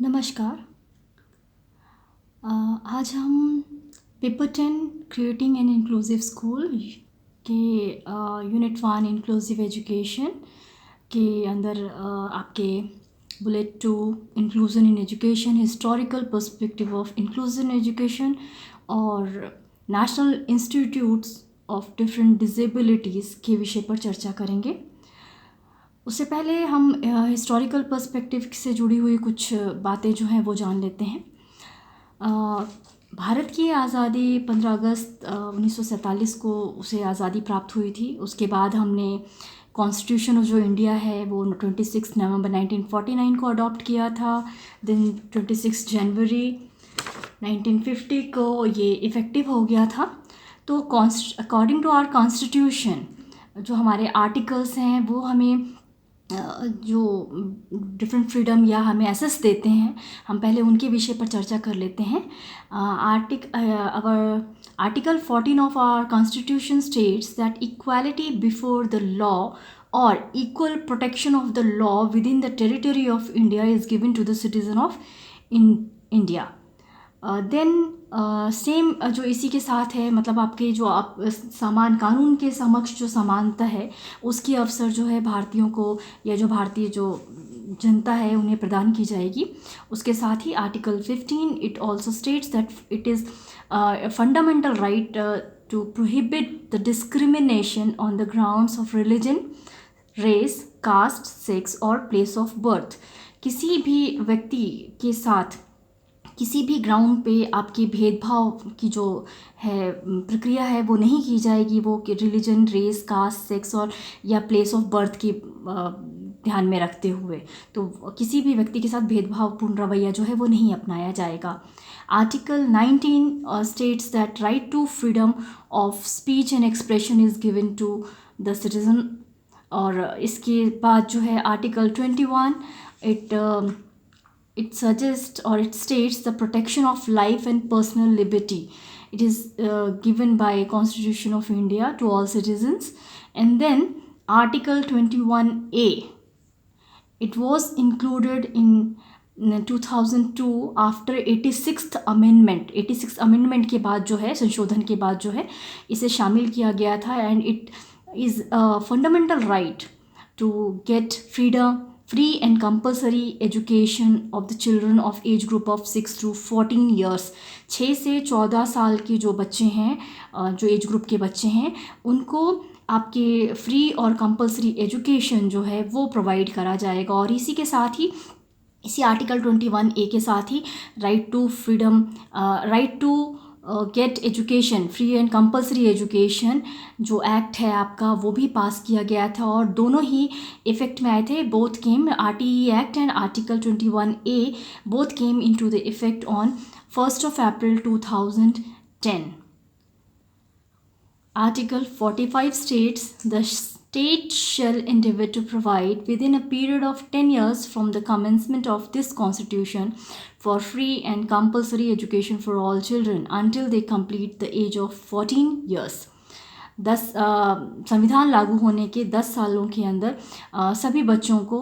नमस्कार। आज हम paper 10 creating an inclusive school के यूनिट 1 इंक्लूसिव एजुकेशन के अंदर आपके bullet 2 inclusion in education, historical perspective of inclusion education और national institutes of different disabilities के विषय पर चर्चा करेंगे। उससे पहले हम हिस्टोरिकल पर्सपेक्टिव से जुड़ी हुई कुछ बातें जो हैं वो जान लेते हैं। भारत की आज़ादी 15 अगस्त 1947 को उसे आज़ादी प्राप्त हुई थी। उसके बाद हमने कॉन्स्टिट्यूशन ऑफ जो इंडिया है वो 26 नवंबर 1949 को अडॉप्ट किया था। देन 26 जनवरी 1950 को ये इफ़ेक्टिव हो गया था। तो अकॉर्डिंग टू आवर कॉन्स्टिट्यूशन जो हमारे आर्टिकल्स हैं वो हमें जो डिफरेंट फ्रीडम या हमें एसेस देते हैं, हम पहले उनके विषय पर चर्चा कर लेते हैं। Article 14 of our constitution states that equality before the law और equal protection of the law within the territory of India is given to the citizen of India. Then same जो इसी के साथ है, मतलब आपके जो आप समान कानून के समक्ष जो समानता है उसकी अवसर जो है भारतीयों को या जो भारतीय जो जनता है उन्हें प्रदान की जाएगी। उसके साथ ही article 15 it also states that it is fundamental right to prohibit the discrimination on the grounds of religion, race, caste, sex और प्लेस ऑफ बर्थ। किसी भी व्यक्ति के साथ किसी भी ग्राउंड पे आपकी भेदभाव की जो है प्रक्रिया है वो नहीं की जाएगी, वो कि रिलीजन, रेस, कास्ट, सेक्स और या प्लेस ऑफ बर्थ की ध्यान में रखते हुए तो किसी भी व्यक्ति के साथ भेदभावपूर्ण रवैया जो है वो नहीं अपनाया जाएगा। Article 19 states that right to freedom of speech and expression is given to the citizen. और इसके बाद जो है article 21 it suggests or it states the protection of life and personal liberty. It is given by Constitution of India to all citizens. And then Article 21A, it was included in 2002 after 86th amendment. 86th amendment के बाद जो है, संशोधन के बाद जो है इसे शामिल किया गया था। And it is a fundamental right to get freedom, free and compulsory education of the children of age group of 6 to 14 years. 6 से 14 साल के जो बच्चे हैं, जो एज ग्रुप के बच्चे हैं, उनको आपके फ्री और कंपल्सरी एजुकेशन जो है वो प्रोवाइड करा जाएगा। और इसी के साथ ही इसी आर्टिकल 21A के साथ ही right to freedom, right to get education, free and compulsory education जो एक्ट है आपका वो भी पास किया गया था और दोनों ही इफ़ेक्ट में आए थे। Both came, RTE act and article 21A both came into the effect on 1st of April 2010. Article 45 states the state shall endeavour to provide within a period of 10 years from the commencement of this constitution for free and compulsory education for all children until they complete the age of 14 years. संविधान लागू होने के 10 सालों के अंदर सभी बच्चों को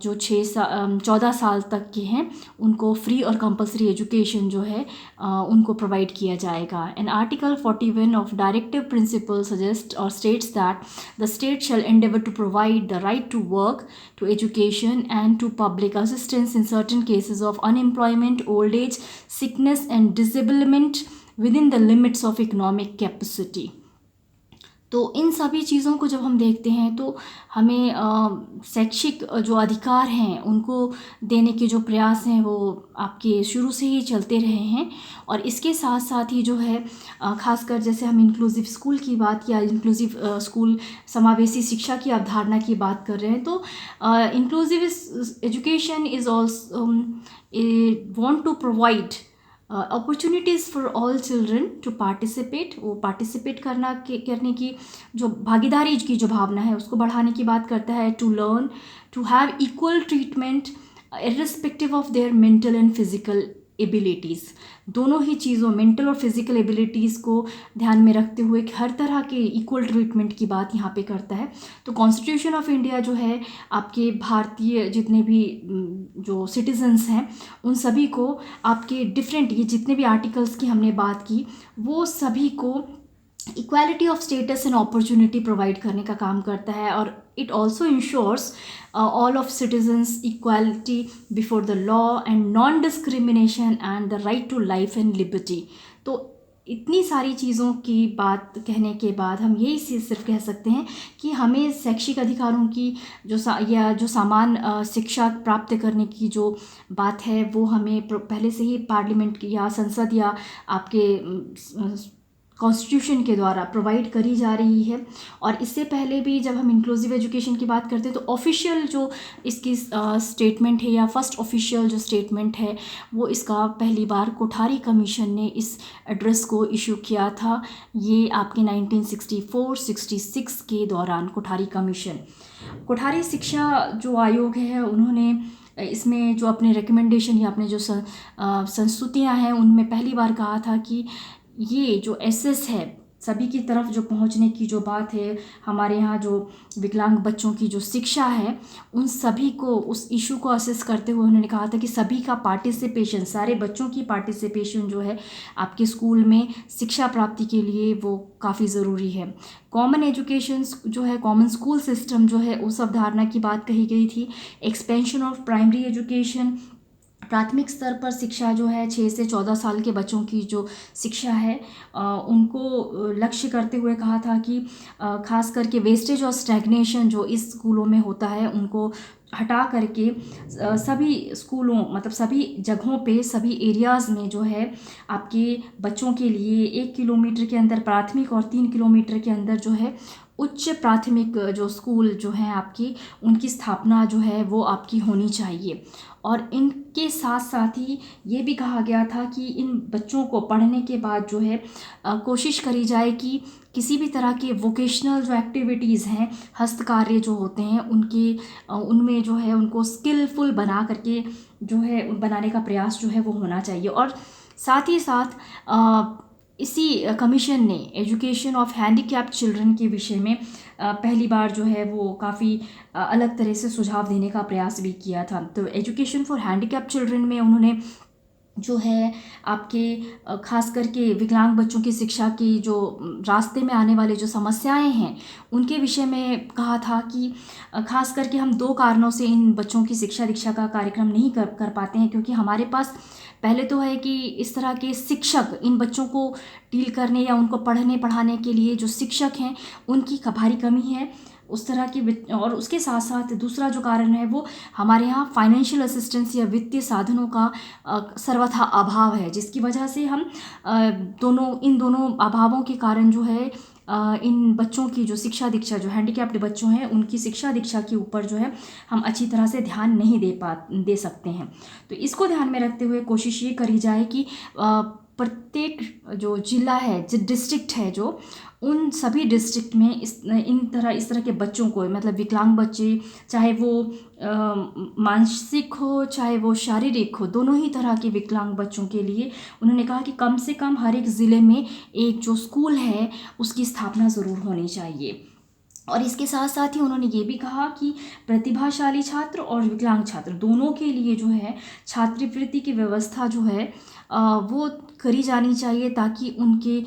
जो 14 साल तक के हैं उनको फ्री और कंपल्सरी एजुकेशन जो है उनको प्रोवाइड किया जाएगा। And article 41 of directive principle suggest और states that the state shall endeavour to provide the right to work, to education and to public assistance in certain cases of unemployment, old age, sickness and disablement within the limits of economic capacity. तो इन सभी चीज़ों को जब हम देखते हैं तो हमें शैक्षिक जो अधिकार हैं उनको देने के जो प्रयास हैं वो आपके शुरू से ही चलते रहे हैं। और इसके साथ साथ ही जो है खासकर जैसे हम इंक्लूसिव स्कूल की बात या इंक्लूसिव स्कूल समावेशी शिक्षा की अवधारणा की बात कर रहे हैं तो inclusive education is also want to provide opportunities for all children to participate. वो पार्टिसिपेट करने की जो भागीदारी की जो भावना है उसको बढ़ाने की बात करता है। To learn, to have equal treatment irrespective of their mental and physical abilities, दोनों ही चीज़ों मेंटल और फिजिकल एबिलिटीज़ को ध्यान में रखते हुए हर तरह के इक्वल ट्रीटमेंट की बात यहाँ पे करता है। तो कॉन्स्टिट्यूशन ऑफ इंडिया जो है आपके भारतीय जितने भी जो सिटीजन्स हैं उन सभी को आपके डिफरेंट ये जितने भी आर्टिकल्स की हमने बात की वो सभी को equality of status and opportunity provide करने का काम करता है। और it also ensures all of citizens equality before the law and non discrimination and the right to life and liberty. तो इतनी सारी चीज़ों की बात कहने के बाद हम यही सिर्फ कह सकते हैं कि हमें शैक्षिक अधिकारों की जो समान शिक्षा प्राप्त करने की जो बात है वो हमें पहले से ही पार्लियामेंट की या संसद या आपके कॉन्स्टिट्यूशन के द्वारा प्रोवाइड करी जा रही है। और इससे पहले भी जब हम इंक्लूसिव एजुकेशन की बात करते हैं तो ऑफिशियल जो इसकी स्टेटमेंट है या फर्स्ट ऑफिशियल जो स्टेटमेंट है वो इसका पहली बार कोठारी कमीशन ने इस एड्रेस को इशू किया था। ये आपके 1964-66 के दौरान कोठारी शिक्षा जो आयोग है उन्होंने इसमें जो अपने रिकमेंडेशन या अपने जो संस्तुतियाँ हैं उनमें पहली बार कहा था कि ये जो एसेस है सभी की तरफ जो पहुंचने की जो बात है, हमारे यहाँ जो विकलांग बच्चों की जो शिक्षा है उन सभी को उस इशू को असेस करते हुए उन्होंने कहा था कि सभी का पार्टिसिपेशन, सारे बच्चों की पार्टिसिपेशन जो है आपके स्कूल में शिक्षा प्राप्ति के लिए वो काफ़ी ज़रूरी है। कॉमन एजुकेशन जो है, कॉमन स्कूल सिस्टम जो है उस अवधारणा की बात कही गई थी। एक्सपेंशन ऑफ प्राइमरी एजुकेशन, प्राथमिक स्तर पर शिक्षा जो है 6 से 14 साल के बच्चों की जो शिक्षा है उनको लक्ष्य करते हुए कहा था कि खास करके वेस्टेज और स्टैग्नेशन जो इस स्कूलों में होता है उनको हटा करके सभी स्कूलों मतलब सभी जगहों पे सभी एरियाज़ में जो है आपके बच्चों के लिए 1 किलोमीटर के अंदर प्राथमिक और 3 किलोमीटर के अंदर जो है उच्च प्राथमिक जो स्कूल जो हैं आपकी उनकी स्थापना जो है वो आपकी होनी चाहिए। और इनके साथ साथ ही ये भी कहा गया था कि इन बच्चों को पढ़ने के बाद जो है कोशिश करी जाए कि किसी भी तरह के वोकेशनल जो एक्टिविटीज़ हैं, हस्तकार्य जो होते हैं उनमें जो है उनको स्किलफुल बना करके जो है बनाने का प्रयास जो है वो होना चाहिए। और साथ ही साथ इसी कमीशन ने एजुकेशन ऑफ हैंडीकैप्ड चिल्ड्रन के विषय में पहली बार जो है वो काफ़ी अलग तरह से सुझाव देने का प्रयास भी किया था। तो एजुकेशन फॉर हैंडीकैप्ड चिल्ड्रन में उन्होंने जो है आपके खास करके विकलांग बच्चों की शिक्षा की जो रास्ते में आने वाले जो समस्याएं हैं उनके विषय में कहा था कि खास करके हम 2 कारणों से इन बच्चों की शिक्षा दीक्षा का कार्यक्रम नहीं कर पाते हैं, क्योंकि हमारे पास पहले तो है कि इस तरह के शिक्षक इन बच्चों को डील करने या उनको पढ़ने पढ़ाने के लिए जो शिक्षक हैं उनकी भारी कमी है उस तरह की। और उसके साथ साथ दूसरा जो कारण है वो हमारे यहाँ फाइनेंशियल असिस्टेंस या वित्तीय साधनों का सर्वथा अभाव है, जिसकी वजह से हम इन दोनों अभावों के कारण जो है इन बच्चों की जो शिक्षा दीक्षा जो हैंडीकैप्ड बच्चों हैं उनकी शिक्षा दीक्षा के ऊपर जो है हम अच्छी तरह से ध्यान नहीं दे सकते हैं। तो इसको ध्यान में रखते हुए कोशिश ये करी जाए कि प्रत्येक जो जिला है, जो डिस्ट्रिक्ट है, जो उन सभी डिस्ट्रिक्ट में इस तरह के बच्चों को मतलब विकलांग बच्चे, चाहे वो मानसिक हो चाहे वो शारीरिक हो, दोनों ही तरह के विकलांग बच्चों के लिए उन्होंने कहा कि कम से कम हर एक ज़िले में एक जो स्कूल है उसकी स्थापना ज़रूर होनी चाहिए। और इसके साथ साथ ही उन्होंने ये भी कहा कि प्रतिभाशाली छात्र और विकलांग छात्र दोनों के लिए जो है छात्रवृत्ति की व्यवस्था जो है वो करी जानी चाहिए, ताकि उनके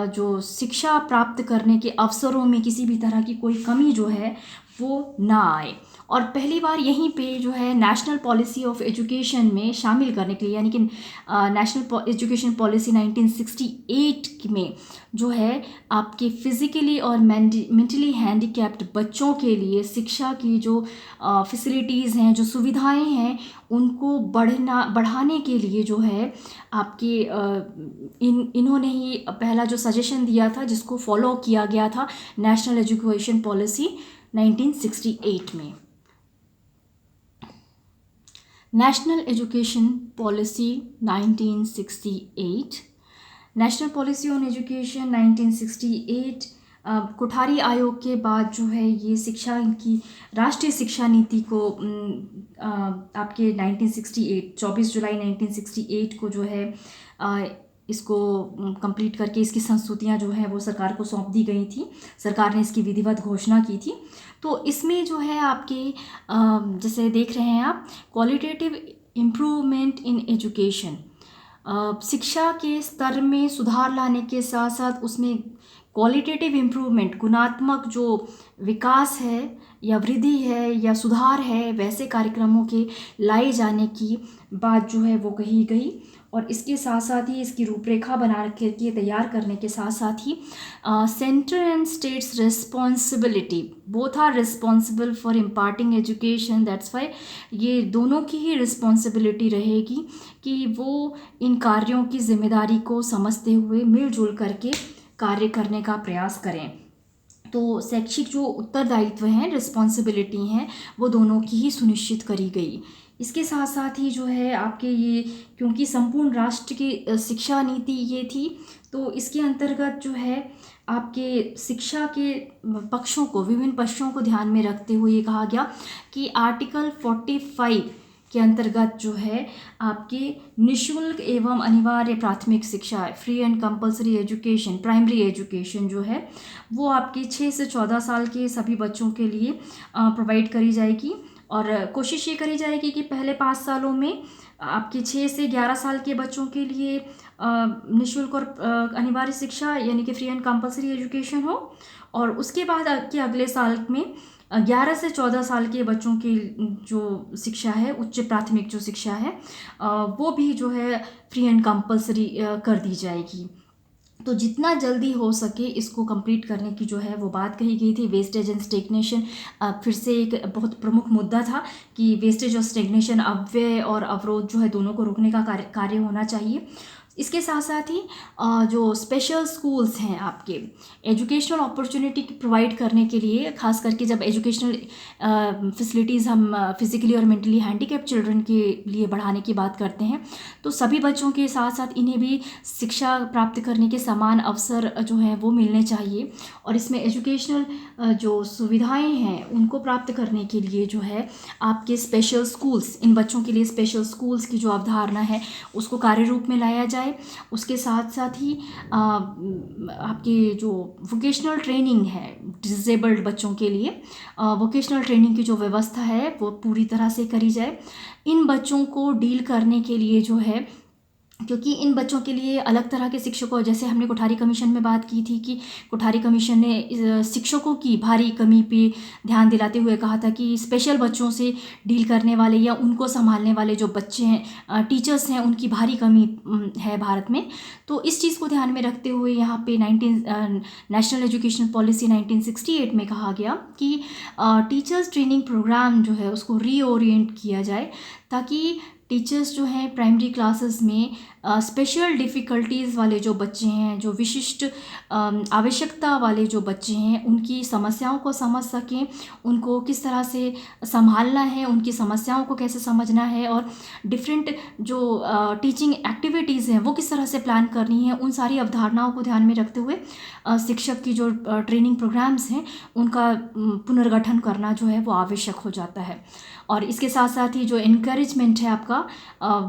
जो शिक्षा प्राप्त करने के अवसरों में किसी भी तरह की कोई कमी जो है वो ना आए। और पहली बार यहीं पे जो है नेशनल पॉलिसी ऑफ एजुकेशन में शामिल करने के लिए, यानी कि नेशनल एजुकेशन पॉलिसी 1968 में जो है आपके फिज़िकली और मेंटली हैंडीकैप्ड बच्चों के लिए शिक्षा की जो फैसिलिटीज़ हैं, जो सुविधाएं हैं, उनको बढ़ाने के लिए जो है आपके इन्होंने ही पहला जो सजेशन दिया था जिसको फॉलो किया गया था नेशनल एजुकेशन पॉलिसी 1968 में। National education policy 1968, national policy on education 1968 Kothari आयोग के बाद जो है ये शिक्षा की राष्ट्रीय शिक्षा नीति को आपके 1968 24 जुलाई 1968 को जो है इसको कंप्लीट करके इसकी संस्तुतियाँ जो है वो सरकार को सौंप दी गई थी। सरकार ने इसकी विधिवत घोषणा की थी। तो इसमें जो है आपके जैसे देख रहे हैं आप, क्वालिटेटिव इम्प्रूवमेंट इन एजुकेशन, शिक्षा के स्तर में सुधार लाने के साथ साथ उसमें क्वालिटेटिव इम्प्रूवमेंट, गुणात्मक जो विकास है या वृद्धि है या सुधार है, वैसे कार्यक्रमों के लाए जाने की बात जो है वो कही गई। और इसके साथ साथ ही इसकी रूपरेखा बना के तैयार करने के साथ साथ ही centre and states responsibility, both are responsible for imparting education, that's why ये दोनों की ही रिस्पॉन्सिबिलिटी रहेगी कि वो इन कार्यों की जिम्मेदारी को समझते हुए मिलजुल करके कार्य करने का प्रयास करें। तो शैक्षिक जो उत्तरदायित्व हैं, रिस्पॉन्सिबिलिटी हैं, वो दोनों की ही सुनिश्चित करी गई। इसके साथ साथ ही जो है आपके ये, क्योंकि संपूर्ण राष्ट्र की शिक्षा नीति ये थी, तो इसके अंतर्गत जो है आपके शिक्षा के पक्षों को, विभिन्न पक्षों को ध्यान में रखते हुए ये कहा गया कि आर्टिकल 45 के अंतर्गत जो है आपके निःशुल्क एवं अनिवार्य प्राथमिक शिक्षा, free and compulsory education, primary education जो है वो आपके 6 से 14 साल के सभी बच्चों के लिए प्रोवाइड करी जाएगी। और कोशिश ये करी जाएगी कि पहले 5 सालों में आपके 6 से 11 साल के बच्चों के लिए निःशुल्क और अनिवार्य शिक्षा यानी कि फ्री एंड कंपलसरी एजुकेशन हो, और उसके बाद के अगले साल में 11 से 14 साल के बच्चों की जो शिक्षा है, उच्च प्राथमिक जो शिक्षा है, वो भी जो है फ्री एंड कंपलसरी कर दी जाएगी। तो जितना जल्दी हो सके इसको कंप्लीट करने की जो है वो बात कही गई थी। वेस्टेज एंड स्टेग्नेशन फिर से एक बहुत प्रमुख मुद्दा था कि वेस्टेज और स्टेग्नेशन, अपव्यय और अवरोध जो है दोनों को रोकने का कार्य होना चाहिए। इसके साथ साथ ही जो स्पेशल स्कूल्स हैं आपके एजुकेशनल अपॉर्चुनिटी प्रोवाइड करने के लिए, खास करके जब एजुकेशनल फैसिलिटीज़ हम फिज़िकली और मेंटली हैंडीकैप चिल्ड्रन के लिए बढ़ाने की बात करते हैं, तो सभी बच्चों के साथ साथ इन्हें भी शिक्षा प्राप्त करने के समान अवसर जो हैं वो मिलने चाहिए। और इसमें एजुकेशनल जो सुविधाएं हैं उनको प्राप्त करने के लिए जो है आपके स्पेशल स्कूल्स, इन बच्चों के लिए स्पेशल स्कूल्स की जो अवधारणा है उसको कार्य रूप में लाया जाए। उसके साथ साथ ही आपके जो वोकेशनल ट्रेनिंग है डिसेबल्ड बच्चों के लिए, वोकेशनल ट्रेनिंग की जो व्यवस्था है वो पूरी तरह से करी जाए। इन बच्चों को डील करने के लिए जो है, क्योंकि इन बच्चों के लिए अलग तरह के शिक्षकों, जैसे हमने कोठारी कमीशन में बात की थी कि कोठारी कमीशन ने शिक्षकों की भारी कमी पे ध्यान दिलाते हुए कहा था कि स्पेशल बच्चों से डील करने वाले या उनको संभालने वाले जो बच्चे हैं, टीचर्स हैं, उनकी भारी कमी है भारत में। तो इस चीज़ को ध्यान में रखते हुए यहाँ पे नेशनल एजुकेशन पॉलिसी 1968 में कहा गया कि टीचर्स ट्रेनिंग प्रोग्राम जो है उसको रीओरिएंट किया जाए, ताकि टीचर्स जो हैं प्राइमरी क्लासेस में स्पेशल डिफ़िकल्टीज़ वाले जो बच्चे हैं, जो विशिष्ट आवश्यकता वाले जो बच्चे हैं, उनकी समस्याओं को समझ सकें, उनको किस तरह से संभालना है, उनकी समस्याओं को कैसे समझना है, और डिफरेंट जो टीचिंग एक्टिविटीज़ हैं वो किस तरह से प्लान करनी है, उन सारी अवधारणाओं को ध्यान में रखते हुए शिक्षक की जो ट्रेनिंग प्रोग्राम्स हैं उनका पुनर्गठन करना जो है वो आवश्यक हो जाता है। और इसके साथ साथ ही जो इनकरेजमेंट है आपका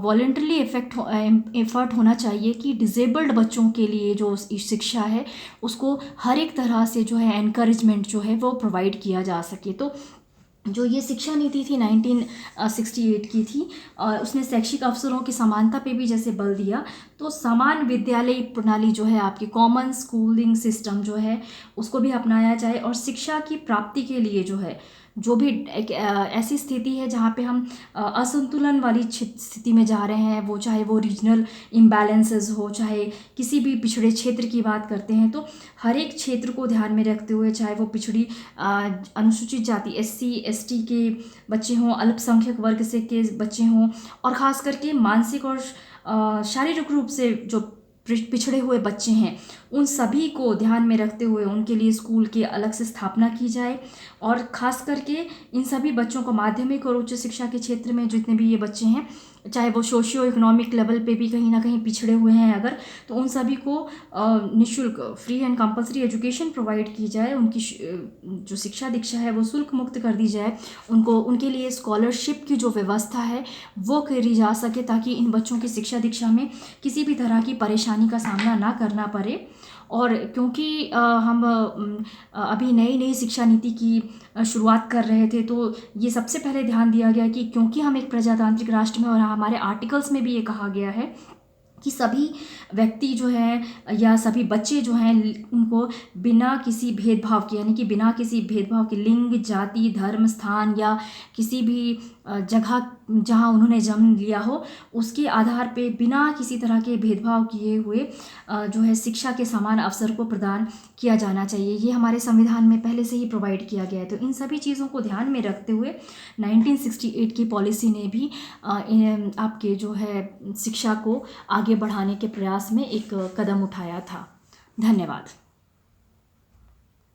वॉलेंटरली एफर्ट होना चाहिए कि डिसेबल्ड बच्चों के लिए जो शिक्षा है उसको हर एक तरह से जो है एनकरेजमेंट जो है वो प्रोवाइड किया जा सके। तो जो ये शिक्षा नीति थी 1968 की थी, उसने शैक्षिक अवसरों की समानता पे भी जैसे बल दिया, तो समान विद्यालय प्रणाली जो है आपकी कॉमन स्कूलिंग सिस्टम जो है उसको भी अपनाया जाए। और शिक्षा की प्राप्ति के लिए जो है जो भी एक ऐसी स्थिति है जहाँ पे हम असंतुलन वाली स्थिति में जा रहे हैं, वो चाहे वो रीजनल इम्बैलेंसेस हो, चाहे किसी भी पिछड़े क्षेत्र की बात करते हैं, तो हर एक क्षेत्र को ध्यान में रखते हुए, चाहे वो पिछड़ी अनुसूचित जाति SC ST के बच्चे हों, अल्पसंख्यक वर्ग से के बच्चे हों, और ख़ास करके मानसिक और शारीरिक रूप से जो पिछड़े हुए बच्चे हैं उन सभी को ध्यान में रखते हुए उनके लिए स्कूल की अलग से स्थापना की जाए। और ख़ास करके इन सभी बच्चों को माध्यमिक और उच्च शिक्षा के क्षेत्र में जितने भी ये बच्चे हैं, चाहे वो सोशियो इकोनॉमिक लेवल पे भी कहीं ना कहीं पिछड़े हुए हैं अगर, तो उन सभी को निःशुल्क free and compulsory education provide की जाए। उनकी जो शिक्षा दीक्षा है वो शुल्क मुक्त कर दी जाए। उनके लिए स्कॉलरशिप की जो व्यवस्था है वो करी जा सके, ताकि इन बच्चों की शिक्षा दीक्षा में किसी भी तरह की परेशानी का सामना ना करना पड़े। और क्योंकि हम अभी नई नई शिक्षा नीति की शुरुआत कर रहे थे, तो ये सबसे पहले ध्यान दिया गया कि क्योंकि हम एक प्रजातांत्रिक राष्ट्र में, और हमारे आर्टिकल्स में भी ये कहा गया है कि सभी व्यक्ति जो हैं या सभी बच्चे जो हैं उनको बिना किसी भेदभाव के, यानी कि बिना किसी भेदभाव के लिंग, जाति, धर्म, स्थान या किसी भी जगह जहां उन्होंने जन्म लिया हो उसके आधार पे बिना किसी तरह के भेदभाव किए हुए जो है शिक्षा के समान अवसर को प्रदान किया जाना चाहिए। ये हमारे संविधान में पहले से ही प्रोवाइड किया गया है। तो इन सभी चीज़ों को ध्यान में रखते हुए 1968 की पॉलिसी ने भी आपके जो है शिक्षा को आगे बढ़ाने के प्रयास में एक कदम उठाया था। धन्यवाद।